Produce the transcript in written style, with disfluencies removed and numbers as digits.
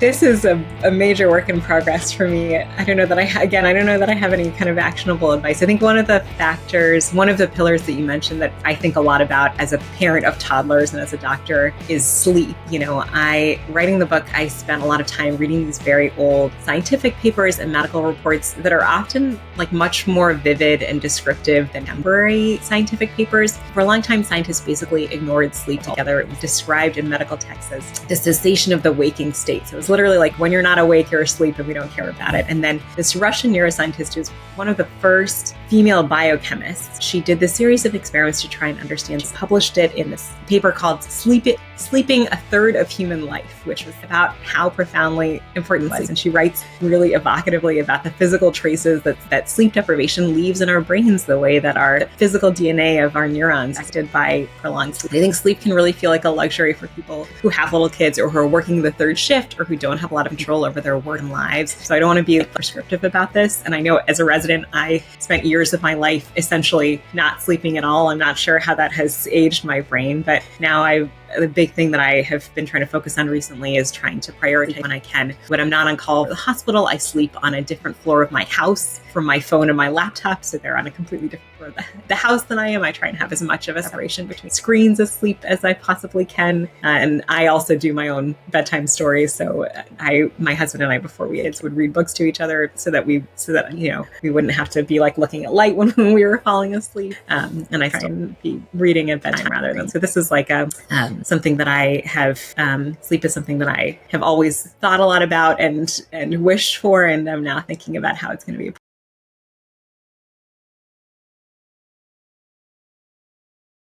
This is a major work in progress for me. I don't know that I don't know that I have any kind of actionable advice. I think one of the pillars that you mentioned that I think a lot about as a parent of toddlers and as a doctor is sleep. Writing the book, I spent a lot of time reading these very old scientific papers and medical reports that are often like much more vivid and descriptive than contemporary scientific papers. For a long time, scientists basically ignored sleep together. It was described in medical texts as the cessation of the waking state. So it was literally like when you're not awake, you're asleep and we don't care about it. And then this Russian neuroscientist, who's one of the first female biochemists, she did this series of experiments to try and understand. She published it in this paper called Sleeping a Third of Human Life, which was about how profoundly important it was. And she writes really evocatively about the physical traces that sleep deprivation leaves in our brains, the way that our physical DNA of our neurons affected by prolonged sleep. I think sleep can really feel like a luxury for people who have little kids or who are working the third shift or who don't have a lot of control over their work and lives. So I don't want to be prescriptive about this. And I know as a resident, I spent years of my life essentially not sleeping at all. I'm not sure how that has aged my brain, but now the big thing that I have been trying to focus on recently is trying to prioritize when I can. When I'm not on call at the hospital, I sleep on a different floor of my house from my phone and my laptop. So they're on a completely different floor of the house than I am. I try and have as much of a separation between screens as sleep as I possibly can. And I also do my own bedtime stories. So my husband and I, before we kids, would read books to each other so that we wouldn't have to be like looking at light when we were falling asleep. And I try and be reading at bedtime rather than. So this is like something that I have, sleep is something that I have always thought a lot about and wished for. And I'm now thinking about how it's going to be